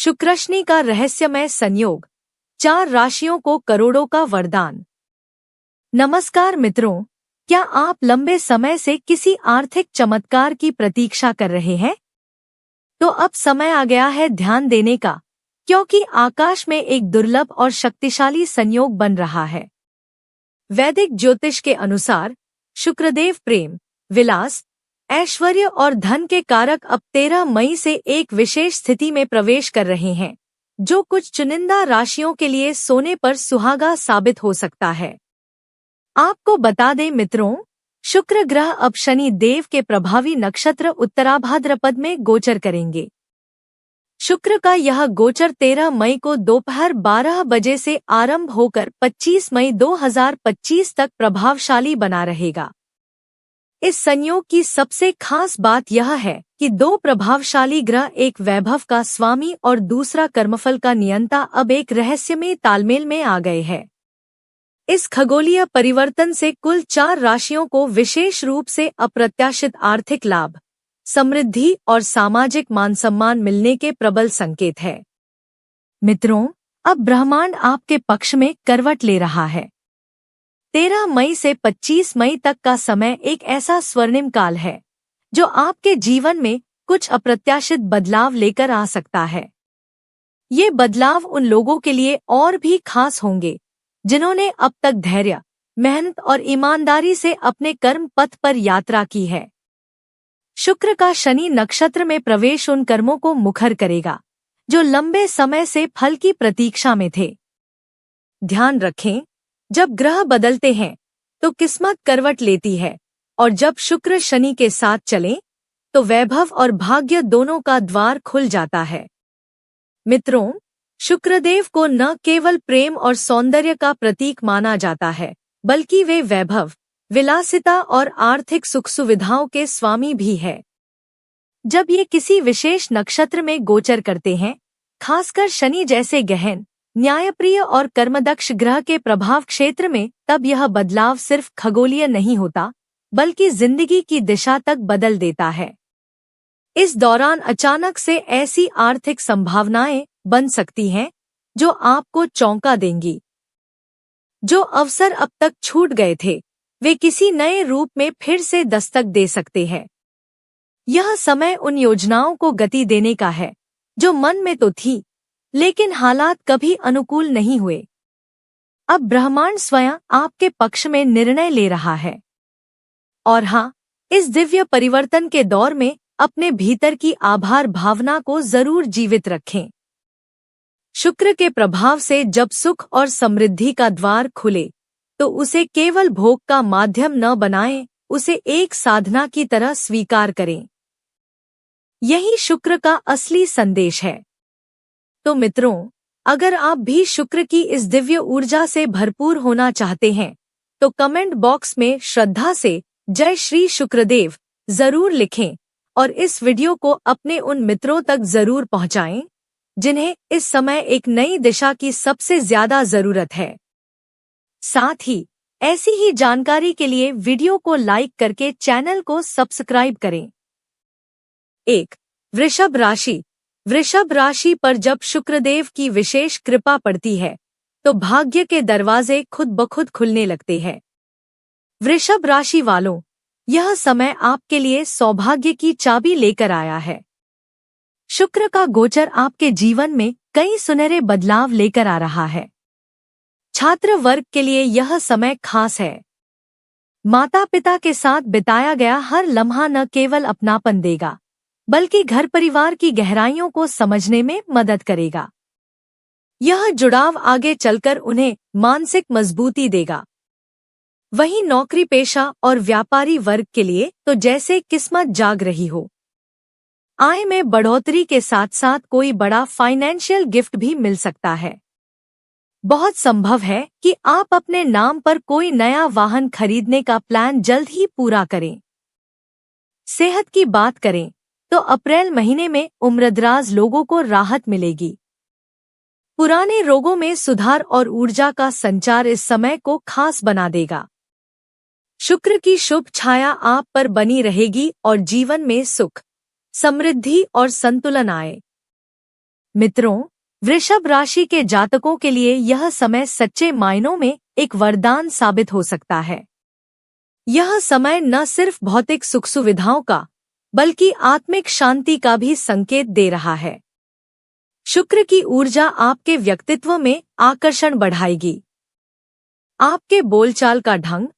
शुक्रशनि का रहस्यमय संयोग, 4 राशियों को करोड़ों का वरदान। नमस्कार मित्रों, क्या आप लंबे समय से किसी आर्थिक चमत्कार की प्रतीक्षा कर रहे हैं? तो अब समय आ गया है ध्यान देने का, क्योंकि आकाश में एक दुर्लभ और शक्तिशाली संयोग बन रहा है। वैदिक ज्योतिष के अनुसार शुक्रदेव प्रेम, विलास, ऐश्वर्य और धन के कारक अब 13 मई से एक विशेष स्थिति में प्रवेश कर रहे हैं, जो कुछ चुनिंदा राशियों के लिए सोने पर सुहागा साबित हो सकता है। आपको बता दें मित्रों, शुक्र ग्रह अब शनि देव के प्रभावी नक्षत्र उत्तराभाद्रपद में गोचर करेंगे। शुक्र का यह गोचर 13 मई को दोपहर 12 बजे से आरंभ होकर 25 मई 2025 तक प्रभावशाली बना रहेगा। इस संयोग की सबसे खास बात यह है कि 2 प्रभावशाली ग्रह, एक वैभव का स्वामी और दूसरा कर्मफल का नियंता, अब एक रहस्यमय तालमेल में आ गए हैं। इस खगोलीय परिवर्तन से कुल 4 राशियों को विशेष रूप से अप्रत्याशित आर्थिक लाभ, समृद्धि और सामाजिक मान सम्मान मिलने के प्रबल संकेत है। मित्रों, अब ब्रह्मांड आपके पक्ष में करवट ले रहा है। 13 मई से 25 मई तक का समय एक ऐसा स्वर्णिम काल है जो आपके जीवन में कुछ अप्रत्याशित बदलाव लेकर आ सकता है। ये बदलाव उन लोगों के लिए और भी खास होंगे जिन्होंने अब तक धैर्य, मेहनत और ईमानदारी से अपने कर्म पथ पर यात्रा की है। शुक्र का शनि नक्षत्र में प्रवेश उन कर्मों को मुखर करेगा जो लंबे समय से फल की प्रतीक्षा में थे। ध्यान रखें, जब ग्रह बदलते हैं तो किस्मत करवट लेती है, और जब शुक्र शनि के साथ चलें तो वैभव और भाग्य दोनों का द्वार खुल जाता है। मित्रों, शुक्रदेव को न केवल प्रेम और सौंदर्य का प्रतीक माना जाता है, बल्कि वे वैभव, विलासिता और आर्थिक सुख सुविधाओं के स्वामी भी है। जब ये किसी विशेष नक्षत्र में गोचर करते हैं, खासकर शनि जैसे गहन, न्यायप्रिय और कर्मदक्ष ग्रह के प्रभाव क्षेत्र में, तब यह बदलाव सिर्फ खगोलीय नहीं होता, बल्कि जिंदगी की दिशा तक बदल देता है। इस दौरान अचानक से ऐसी आर्थिक संभावनाएं बन सकती हैं जो आपको चौंका देंगी। जो अवसर अब तक छूट गए थे, वे किसी नए रूप में फिर से दस्तक दे सकते हैं। यह समय उन योजनाओं को गति देने का है जो मन में तो थी, लेकिन हालात कभी अनुकूल नहीं हुए। अब ब्रह्मांड स्वयं आपके पक्ष में निर्णय ले रहा है। और हाँ, इस दिव्य परिवर्तन के दौर में अपने भीतर की आभार भावना को जरूर जीवित रखें। शुक्र के प्रभाव से जब सुख और समृद्धि का द्वार खुले, तो उसे केवल भोग का माध्यम न बनाएं, उसे एक साधना की तरह स्वीकार करें। यही शुक्र का असली संदेश है। तो मित्रों, अगर आप भी शुक्र की इस दिव्य ऊर्जा से भरपूर होना चाहते हैं, तो कमेंट बॉक्स में श्रद्धा से जय श्री शुक्रदेव जरूर लिखें और इस वीडियो को अपने उन मित्रों तक जरूर पहुंचाएं जिन्हें इस समय एक नई दिशा की सबसे ज्यादा जरूरत है। साथ ही ऐसी ही जानकारी के लिए वीडियो को लाइक करके चैनल को सब्सक्राइब करें। 1. वृषभ राशि। वृषभ राशि पर जब शुक्रदेव की विशेष कृपा पड़ती है, तो भाग्य के दरवाजे खुद ब खुद खुलने लगते हैं। वृषभ राशि वालों, यह समय आपके लिए सौभाग्य की चाबी लेकर आया है। शुक्र का गोचर आपके जीवन में कई सुनहरे बदलाव लेकर आ रहा है। छात्र वर्ग के लिए यह समय खास है। माता पिता के साथ बिताया गया हर लम्हा न केवल अपनापन देगा, बल्कि घर परिवार की गहराइयों को समझने में मदद करेगा। यह जुड़ाव आगे चलकर उन्हें मानसिक मजबूती देगा। वहीं नौकरी पेशा और व्यापारी वर्ग के लिए तो जैसे किस्मत जाग रही हो। आय में बढ़ोतरी के साथ साथ कोई बड़ा फाइनेंशियल गिफ्ट भी मिल सकता है। बहुत संभव है कि आप अपने नाम पर कोई नया वाहन खरीदने का प्लान जल्द ही पूरा करें। सेहत की बात करें तो अप्रैल महीने में उम्रदराज लोगों को राहत मिलेगी। पुराने रोगों में सुधार और ऊर्जा का संचार इस समय को खास बना देगा। शुक्र की शुभ छाया आप पर बनी रहेगी और जीवन में सुख, समृद्धि और संतुलन आए। मित्रों, वृषभ राशि के जातकों के लिए यह समय सच्चे मायनों में एक वरदान साबित हो सकता है। यह समय न सिर्फ भौतिक सुख सुविधाओं का, बल्कि आत्मिक शांति का भी संकेत दे रहा है। शुक्र की ऊर्जा आपके व्यक्तित्व में आकर्षण बढ़ाएगी। आपके बोलचाल का ढंग,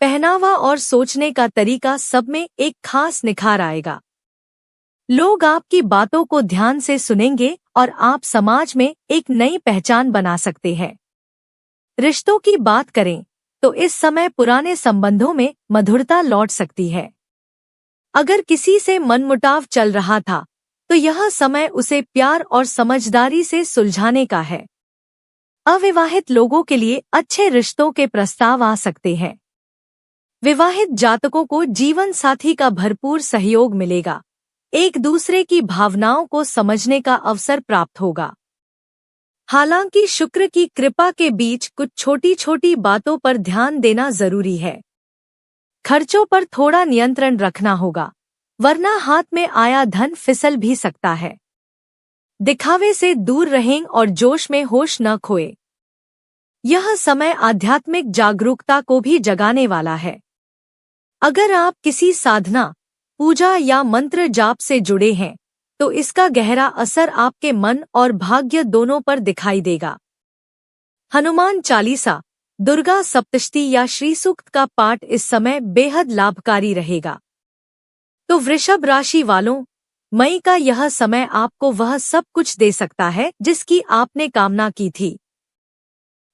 पहनावा और सोचने का तरीका सब में एक खास निखार आएगा। लोग आपकी बातों को ध्यान से सुनेंगे और आप समाज में एक नई पहचान बना सकते हैं। रिश्तों की बात करें तो इस समय पुराने संबंधों में मधुरता लौट सकती है। अगर किसी से मनमुटाव चल रहा था, तो यह समय उसे प्यार और समझदारी से सुलझाने का है। अविवाहित लोगों के लिए अच्छे रिश्तों के प्रस्ताव आ सकते हैं। विवाहित जातकों को जीवन साथी का भरपूर सहयोग मिलेगा। एक दूसरे की भावनाओं को समझने का अवसर प्राप्त होगा। हालांकि शुक्र की कृपा के बीच कुछ छोटी छोटी बातों पर ध्यान देना जरूरी है। खर्चों पर थोड़ा नियंत्रण रखना होगा, वरना हाथ में आया धन फिसल भी सकता है। दिखावे से दूर रहें और जोश में होश न खोए। यह समय आध्यात्मिक जागरूकता को भी जगाने वाला है। अगर आप किसी साधना, पूजा या मंत्र जाप से जुड़े हैं, तो इसका गहरा असर आपके मन और भाग्य दोनों पर दिखाई देगा। हनुमान चालीसा, दुर्गा सप्तशती या श्री सूक्त का पाठ इस समय बेहद लाभकारी रहेगा। तो वृषभ राशि वालों, मई का यह समय आपको वह सब कुछ दे सकता है जिसकी आपने कामना की थी।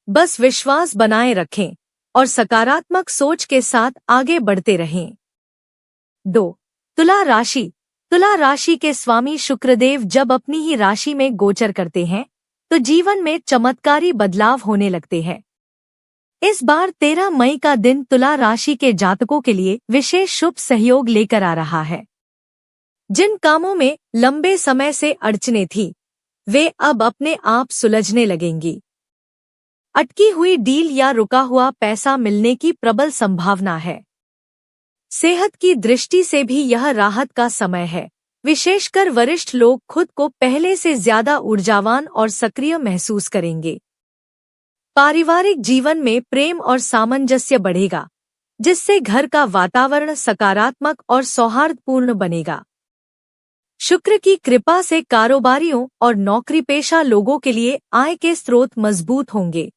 बस विश्वास बनाए रखें और सकारात्मक सोच के साथ आगे बढ़ते रहें। 2. तुला राशि। तुला राशि के स्वामी शुक्रदेव जब अपनी ही राशि में गोचर करते हैं, तो जीवन में चमत्कारी बदलाव होने लगते हैं। इस बार 13 मई का दिन तुला राशि के जातकों के लिए विशेष शुभ सहयोग लेकर आ रहा है। जिन कामों में लंबे समय से अड़चनें थी, वे अब अपने आप सुलझने लगेंगी। अटकी हुई डील या रुका हुआ पैसा मिलने की प्रबल संभावना है। सेहत की दृष्टि से भी यह राहत का समय है। विशेषकर वरिष्ठ लोग खुद को पहले से ज्यादा ऊर्जावान और सक्रिय महसूस करेंगे। पारिवारिक जीवन में प्रेम और सामंजस्य बढ़ेगा, जिससे घर का वातावरण सकारात्मक और सौहार्दपूर्ण बनेगा। शुक्र की कृपा से कारोबारियों और नौकरीपेशा लोगों के लिए आय के स्रोत मजबूत होंगे।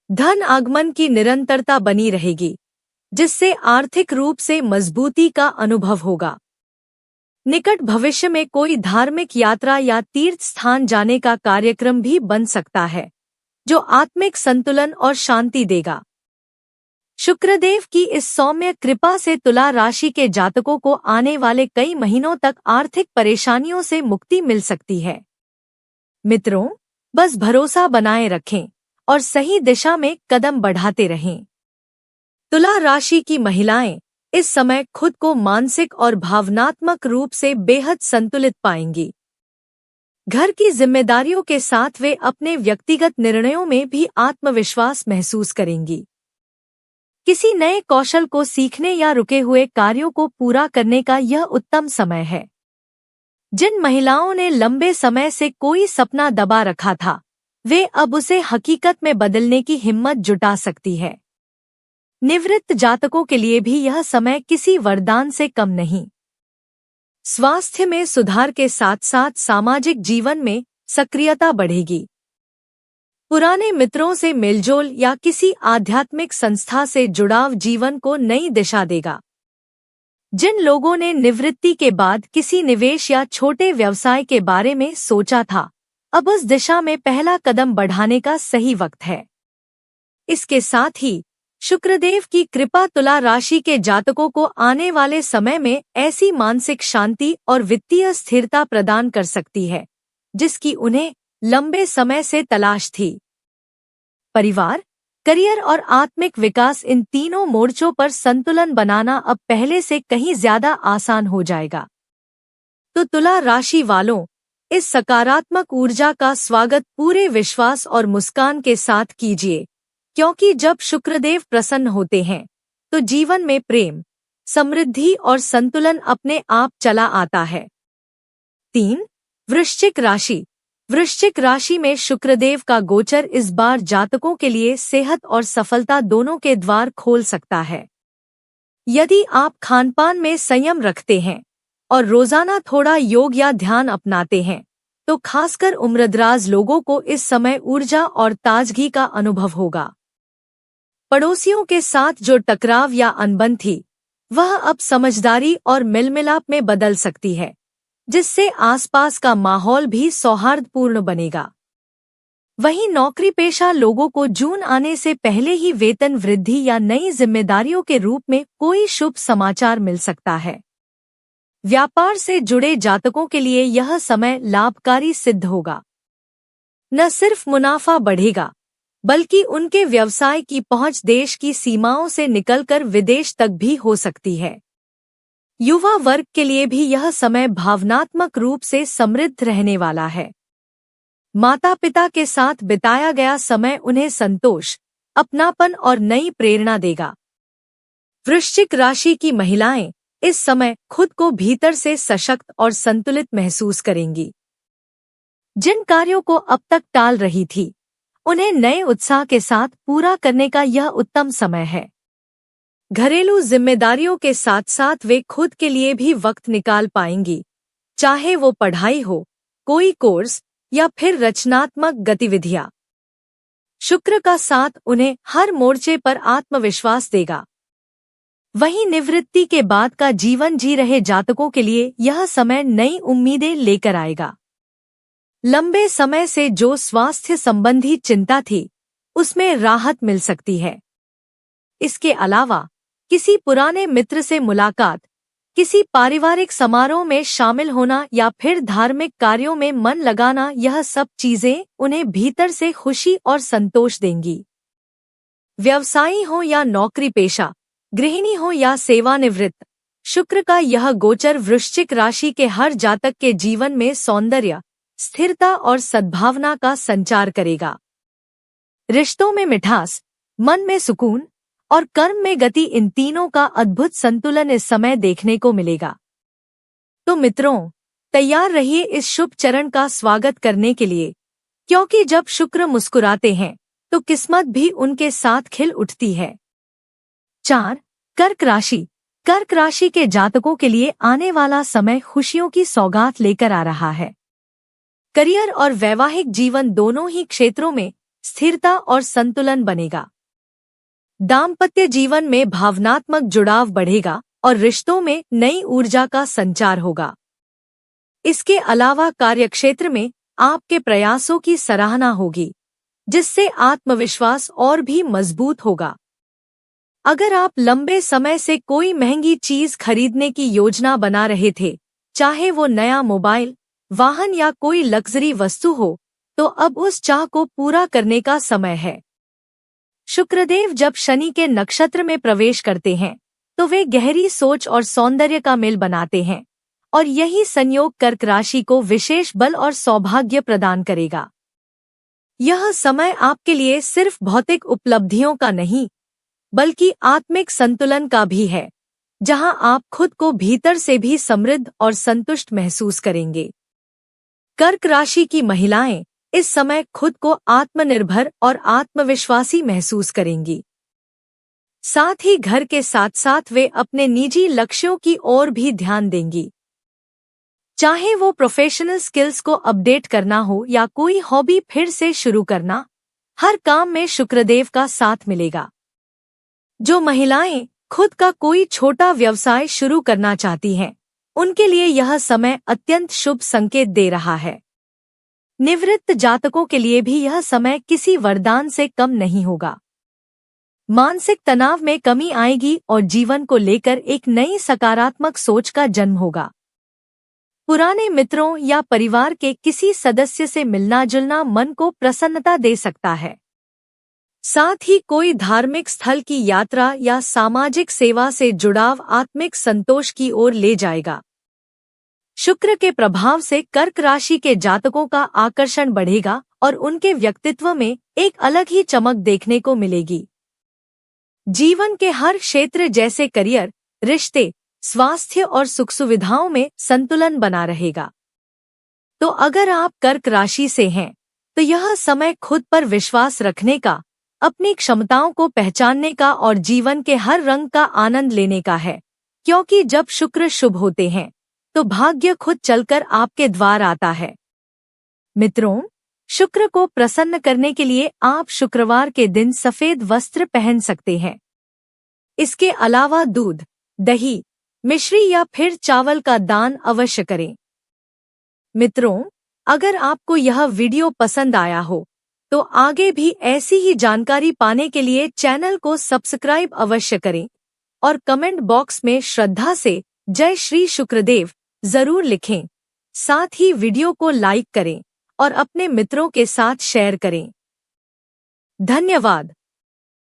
धन आगमन की निरंतरता बनी रहेगी, जिससे आर्थिक रूप से मजबूती का अनुभव होगा। निकट भविष्य में कोई धार्मिक यात्रा या तीर्थ स्थान जाने का कार्यक्रम भी बन सकता है, जो आत्मिक संतुलन और शांति देगा। शुक्रदेव की इस सौम्य कृपा से तुला राशि के जातकों को आने वाले कई महीनों तक आर्थिक परेशानियों से मुक्ति मिल सकती है। मित्रों, बस भरोसा बनाए रखें और सही दिशा में कदम बढ़ाते रहें। तुला राशि की महिलाएं इस समय खुद को मानसिक और भावनात्मक रूप से बेहद संतुलित पाएंगी। घर की जिम्मेदारियों के साथ वे अपने व्यक्तिगत निर्णयों में भी आत्मविश्वास महसूस करेंगी। किसी नए कौशल को सीखने या रुके हुए कार्यों को पूरा करने का यह उत्तम समय है। जिन महिलाओं ने लंबे समय से कोई सपना दबा रखा था, वे अब उसे हकीकत में बदलने की हिम्मत जुटा सकती है। निवृत्त जातकों के लिए भी यह समय किसी वरदान से कम नहीं। स्वास्थ्य में सुधार के साथ साथ सामाजिक जीवन में सक्रियता बढ़ेगी। पुराने मित्रों से मेलजोल या किसी आध्यात्मिक संस्था से जुड़ाव जीवन को नई दिशा देगा। जिन लोगों ने निवृत्ति के बाद किसी निवेश या छोटे व्यवसाय के बारे में सोचा था, अब उस दिशा में पहला कदम बढ़ाने का सही वक्त है। इसके साथ ही शुक्रदेव की कृपा तुला राशि के जातकों को आने वाले समय में ऐसी मानसिक शांति और वित्तीय स्थिरता प्रदान कर सकती है, जिसकी उन्हें लंबे समय से तलाश थी। परिवार, करियर और आत्मिक विकास, इन तीनों मोर्चों पर संतुलन बनाना अब पहले से कहीं ज्यादा आसान हो जाएगा। तो तुला राशि वालों, इस सकारात्मक ऊर्जा का स्वागत पूरे विश्वास और मुस्कान के साथ कीजिए, क्योंकि जब शुक्रदेव प्रसन्न होते हैं, तो जीवन में प्रेम, समृद्धि और संतुलन अपने आप चला आता है। 3. वृश्चिक राशि। वृश्चिक राशि में शुक्रदेव का गोचर इस बार जातकों के लिए सेहत और सफलता दोनों के द्वार खोल सकता है। यदि आप खानपान में संयम रखते हैं और रोजाना थोड़ा योग या ध्यान अपनाते हैं, तो खासकर उम्रदराज लोगों को इस समय ऊर्जा और ताजगी का अनुभव होगा। पड़ोसियों के साथ जो टकराव या अनबन थी, वह अब समझदारी और मेलमिलाप में बदल सकती है, जिससे आसपास का माहौल भी सौहार्दपूर्ण बनेगा। वहीं नौकरी पेशा लोगों को जून आने से पहले ही वेतन वृद्धि या नई जिम्मेदारियों के रूप में कोई शुभ समाचार मिल सकता है। व्यापार से जुड़े जातकों के लिए यह समय लाभकारी सिद्ध होगा। न सिर्फ मुनाफा बढ़ेगा, बल्कि उनके व्यवसाय की पहुंच देश की सीमाओं से निकलकर विदेश तक भी हो सकती है। युवा वर्ग के लिए भी यह समय भावनात्मक रूप से समृद्ध रहने वाला है। माता पिता के साथ बिताया गया समय उन्हें संतोष, अपनापन और नई प्रेरणा देगा। वृश्चिक राशि की महिलाएं इस समय खुद को भीतर से सशक्त और संतुलित महसूस करेंगी। जिन कार्यों को अब तक टाल रही थी, उन्हें नए उत्साह के साथ पूरा करने का यह उत्तम समय है। घरेलू जिम्मेदारियों के साथ साथ वे खुद के लिए भी वक्त निकाल पाएंगी, चाहे वो पढ़ाई हो, कोई कोर्स या फिर रचनात्मक गतिविधियां। शुक्र का साथ उन्हें हर मोर्चे पर आत्मविश्वास देगा। वहीं निवृत्ति के बाद का जीवन जी रहे जातकों के लिए यह समय नई उम्मीदें लेकर आएगा। लंबे समय से जो स्वास्थ्य संबंधी चिंता थी, उसमें राहत मिल सकती है। इसके अलावा किसी पुराने मित्र से मुलाकात, किसी पारिवारिक समारोह में शामिल होना या फिर धार्मिक कार्यों में मन लगाना, यह सब चीजें उन्हें भीतर से खुशी और संतोष देंगी। व्यवसायी हो या नौकरी पेशा, गृहिणी हो या सेवानिवृत्त, शुक्र का यह गोचर वृश्चिक राशि के हर जातक के जीवन में सौंदर्य, स्थिरता और सद्भावना का संचार करेगा। रिश्तों में मिठास, मन में सुकून और कर्म में गति, इन तीनों का अद्भुत संतुलन इस समय देखने को मिलेगा। तो मित्रों, तैयार रहिए इस शुभ चरण का स्वागत करने के लिए, क्योंकि जब शुक्र मुस्कुराते हैं तो किस्मत भी उनके साथ खिल उठती है। 4. कर्क राशि। कर्क राशि के जातकों के लिए आने वाला समय खुशियों की सौगात लेकर आ रहा है। करियर और वैवाहिक जीवन दोनों ही क्षेत्रों में स्थिरता और संतुलन बनेगा। दाम्पत्य जीवन में भावनात्मक जुड़ाव बढ़ेगा और रिश्तों में नई ऊर्जा का संचार होगा। इसके अलावा कार्यक्षेत्र में आपके प्रयासों की सराहना होगी, जिससे आत्मविश्वास और भी मजबूत होगा। अगर आप लंबे समय से कोई महंगी चीज खरीदने की योजना बना रहे थे, चाहे वो नया मोबाइल, वाहन या कोई लग्जरी वस्तु हो, तो अब उस चाह को पूरा करने का समय है। शुक्रदेव जब शनि के नक्षत्र में प्रवेश करते हैं, तो वे गहरी सोच और सौंदर्य का मेल बनाते हैं, और यही संयोग कर्क राशि को विशेष बल और सौभाग्य प्रदान करेगा। यह समय आपके लिए सिर्फ भौतिक उपलब्धियों का नहीं, बल्कि आत्मिक संतुलन का भी है, जहां आप खुद को भीतर से भी समृद्ध और संतुष्ट महसूस करेंगे। कर्क राशि की महिलाएं इस समय खुद को आत्मनिर्भर और आत्मविश्वासी महसूस करेंगी। साथ ही घर के साथ साथ वे अपने निजी लक्ष्यों की ओर भी ध्यान देंगी। चाहे वो प्रोफेशनल स्किल्स को अपडेट करना हो या कोई हॉबी फिर से शुरू करना, हर काम में शुक्रदेव का साथ मिलेगा। जो महिलाएं खुद का कोई छोटा व्यवसाय शुरू करना चाहती हैं, उनके लिए यह समय अत्यंत शुभ संकेत दे रहा है। निवृत्त जातकों के लिए भी यह समय किसी वरदान से कम नहीं होगा। मानसिक तनाव में कमी आएगी और जीवन को लेकर एक नई सकारात्मक सोच का जन्म होगा। पुराने मित्रों या परिवार के किसी सदस्य से मिलना जुलना मन को प्रसन्नता दे सकता है। साथ ही कोई धार्मिक स्थल की यात्रा या सामाजिक सेवा से जुड़ाव आत्मिक संतोष की ओर ले जाएगा। शुक्र के प्रभाव से कर्क राशि के जातकों का आकर्षण बढ़ेगा और उनके व्यक्तित्व में एक अलग ही चमक देखने को मिलेगी। जीवन के हर क्षेत्र जैसे करियर, रिश्ते, स्वास्थ्य और सुख सुविधाओं में संतुलन बना रहेगा। तो अगर आप कर्क राशि से हैं तो यह समय खुद पर विश्वास रखने का, अपनी क्षमताओं को पहचानने का और जीवन के हर रंग का आनंद लेने का है, क्योंकि जब शुक्र शुभ होते हैं तो भाग्य खुद चलकर आपके द्वार आता है। मित्रों, शुक्र को प्रसन्न करने के लिए आप शुक्रवार के दिन सफेद वस्त्र पहन सकते हैं। इसके अलावा दूध, दही, मिश्री या फिर चावल का दान अवश्य करें। मित्रों, अगर आपको यह वीडियो पसंद आया हो तो आगे भी ऐसी ही जानकारी पाने के लिए चैनल को सब्सक्राइब अवश्य करें और कमेंट बॉक्स में श्रद्धा से जय श्री शुक्रदेव जरूर लिखें। साथ ही वीडियो को लाइक करें और अपने मित्रों के साथ शेयर करें। धन्यवाद।